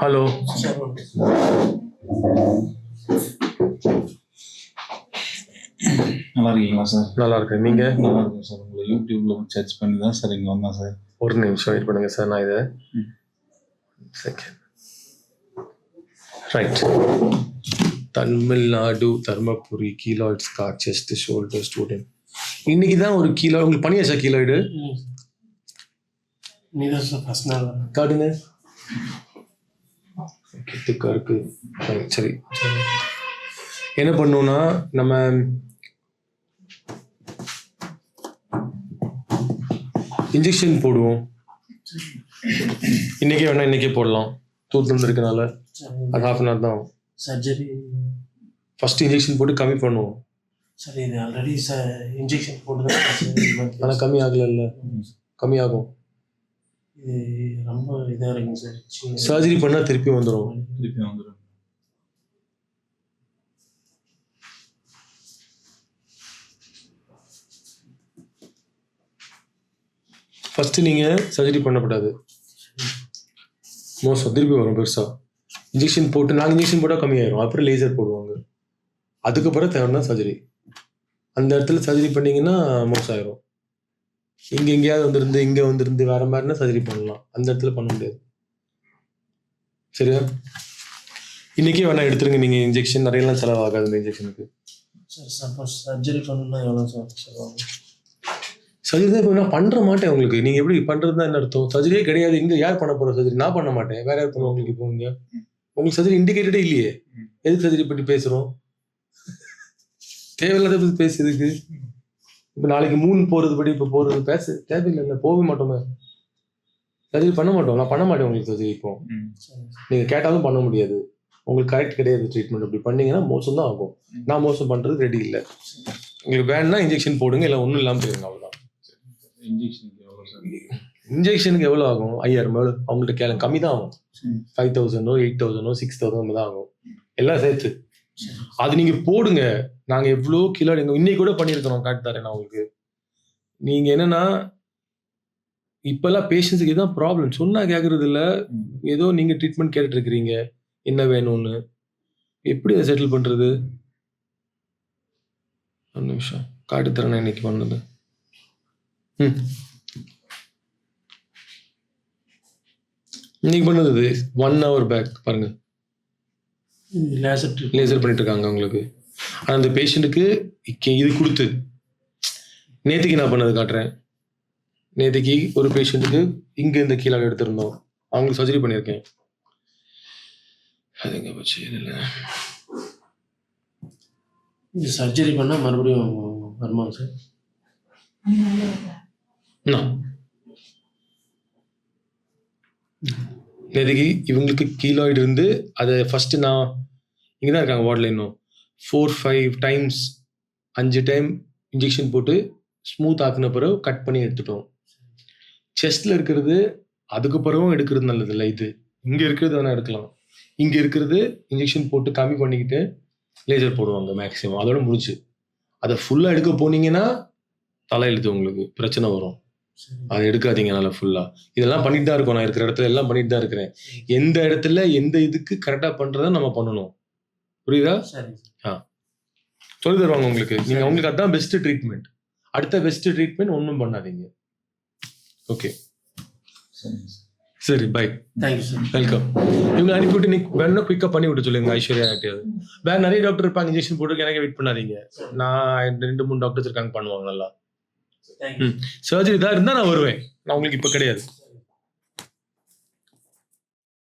Hello, நல்லா இருக்கீங்களா sir? நல்லா இருக்கேன். நீங்க? நல்லா இருக்கேன் சார். உங்களை யூடியூப்ல சர்ச் பண்ணி தான் சார் இங்கே வந்தேன் சார். ஒரு நிமிஷம் வெயிட் பண்ணுங்க சார். நான் இதை second right. Tamil Nadu Dharmapuri keloid scar chest shoulder student. இன்னைக்கு தான் ஒரு கீழாய்டு உங்களுக்கு பண்ணியாச்சா? கீழாய்டு காட்டுங்க. திக்கா இருக்கு. சரி, என்ன பண்ணோம்னா நம்ம இன்ஜெக்ஷன் போடுவோம். இன்னைக்கே வேணா இன்னைக்கே போடலாம். தூத்துல இருக்கனால அது ½ hour தான். சர்ஜரி ஃபர்ஸ்ட் இன்ஜெக்ஷன் போட்டு கம்மி பண்ணுவோம். சரி, இது ஆல்ரெடி இன்ஜெக்ஷன் போட்டு ஆனால் கம்மி ஆகல. கம்மி ஆகும். இது ரொம்ப இதாக இருக்குங்க சார். சர்ஜரி பண்ணால் திருப்பி வந்துடும். ஃபஸ்ட்டு நீங்கள் சர்ஜரி பண்ணக்கூடாது. மோசம் திருப்பி வரும் பெருசாக. இன்ஜெக்ஷன் போட்டு நாங்கள் இன்ஜெக்ஷன் போட்டால் கம்மியாயிரும். அப்புறம் லேசர் போடுவாங்க. அதுக்கப்புறம் தேவைன்னா சர்ஜரி. அந்த இடத்துல சர்ஜரி பண்ணிங்கன்னா மோசம் ஆயிரும். இங்கே எங்கேயாவது இங்கே வந்துருந்து வேறு மாதிரினா சர்ஜரி பண்ணலாம். அந்த இடத்துல பண்ண முடியாது. சரியா? இன்றைக்கே வேணால் எடுத்துருங்க. நீங்கள் இன்ஜெக்ஷன் நிறையலாம் செலவாகாது இந்த இன்ஜெக்ஷனுக்கு. சார் சப்போஸ் சர்ஜரி பண்ணணும்னா எவ்வளோ சார் செலவாகும்? சர்ஜரி தான் இப்போ நான் பண்ணுற மாட்டேன். உங்களுக்கு நீங்கள் எப்படி பண்ணுறது தான் என்ன அர்த்தம்? சர்ஜரியே கிடையாது. இங்கே யார் பண்ண போகிற சர்ஜரி? நான் பண்ண மாட்டேன். வேற யார் பண்ணுவோம் உங்களுக்கு? இப்போ இங்கே உங்களுக்கு சர்ஜரி இண்டிகேட்டடே இல்லையே. எதுக்கு சர்ஜரி பற்றி பேசுகிறோம்? தேவையில்லாத பற்றி பேசுறதுக்கு. இப்போ நாளைக்கு 3 போகிறது படி இப்போ போகிறது பேச தேவையில்லை. போகவே மாட்டோமே. சர்ஜரி பண்ண மாட்டோம். நான் பண்ண மாட்டேன் உங்களுக்கு சர்ஜரி. இப்போ நீங்கள் கேட்டாலும் பண்ண முடியாது. உங்களுக்கு கரெக்ட் கிடையாது ட்ரீட்மெண்ட். அப்படி பண்ணீங்கன்னா மோசம் தான் ஆகும். நான் மோசம் பண்ணுறது ரெடி இல்லை. உங்களுக்கு வேணும்னா இன்ஜெக்ஷன் போடுங்க, இல்லை ஒன்றும் இல்லாமல் போயிருங்க. அவ்வளோதான். இன்ஜெக்ஷனுக்கு எவ்வளோ ஆகும்? 5000 அவங்கள்ட்ட கேளுங்க. கம்மி தான் ஆகும். 5000 8000 6000 தான் ஆகும். எல்லாம் சேர்த்து அது நீங்கள் போடுங்க. நாங்கள் எவ்வளோ கிலோ இன்னைக்கு கூட பண்ணியிருக்கிறோம். காட்டு தரேன் நான் உங்களுக்கு. நீங்கள் என்னன்னா இப்போல்லாம் பேஷண்ட்ஸுக்கு இதுதான் ப்ராப்ளம். சொன்னால் கேட்குறது இல்லை. ஏதோ நீங்கள் ட்ரீட்மெண்ட் கேட்டுட்டு இருக்கிறீங்க. என்ன வேணும்னு எப்படி அதை செட்டில் பண்ணுறது? ஒரு நிமிஷம் காட்டு தரேன் நான் இன்னைக்கு பண்ணது. இன்னைக்கு பண்ணது 1 hour பேக் பாருங்க. லேசர் பண்ணிட்டு இருக்காங்க உங்களுக்கு. ஆனால் அந்த பேஷண்ட்டுக்கு இது கொடுத்து நேற்றுக்கு நான் பண்ணது காட்டுறேன். நேற்றுக்கு ஒரு பேஷண்ட்டுக்கு இங்கே இந்த கீழே எடுத்திருந்தோம். அவங்களுக்கு சர்ஜரி பண்ணியிருக்கேன். அது எங்கே போச்சு? இல்லை, இது சர்ஜரி பண்ணால் மறுபடியும் வருமா சார்? நேற்றுக்கு இவங்களுக்கு கீழாய்டு இருந்து அதை ஃபஸ்ட்டு நான் இங்கே தான் இருக்காங்க வார்டில். இன்னும் 4-5 டைம்ஸ் 5 டைம் இன்ஜெக்ஷன் போட்டு ஸ்மூத் ஆக்குன பிறகு கட் பண்ணி எடுத்துட்டோம். செஸ்ட்டில் இருக்கிறது அதுக்கு பிறகும் எடுக்கிறது நல்லது இல்லை. இது இங்கே இருக்கிறது வேணால் எடுக்கலாம். இங்கே இருக்கிறது இன்ஜெக்ஷன் போட்டு கம்மி பண்ணிக்கிட்டு லேசர் போடுவாங்க மேக்ஸிமம். அதோட முடிச்சு. அதை ஃபுல்லாக எடுக்க போனீங்கன்னா தலையெழுத்து உங்களுக்கு பிரச்சனை வரும். அதை எடுக்காதீங்க நல்லா ஃபுல்லாக. இதெல்லாம் பண்ணிட்டு தான் இருக்கோம். நான் இருக்கிற இடத்துல எல்லாம் பண்ணிட்டு தான் இருக்கிறேன். எந்த இடத்துல எந்த இதுக்கு கரெக்டாக பண்ணுறத நம்ம பண்ணணும். புரியுதா? சொல்லி தருவாங்க உங்களுக்கு. நீங்கள் உங்களுக்கு அதுதான் பெஸ்ட் ட்ரீட்மெண்ட். அடுத்த பெஸ்ட் ட்ரீட்மெண்ட் ஒன்றும் பண்ணாதீங்க. ஓகே, சரி, பை. Thank you sir. வெல்கம். இவங்க அனுப்பிவிட்டு நீ வேணா குயிக்காக பண்ணி விட்டு சொல்லுங்க. ஐஸ்வர்யா ஆகிட்டாது. வேற நிறைய டாக்டர் இருப்பாங்க. இன்ஜெக்ஷன் போட்டு எனக்கு வெயிட் பண்ணாதீங்க. நான் 2-3 டாக்டர்ஸ் இருக்காங்க, பண்ணுவாங்க நல்லா. சர்ஜரி தான் இருந்தால் நான் வருவேன். நான் உங்களுக்கு இப்போ கிடையாது.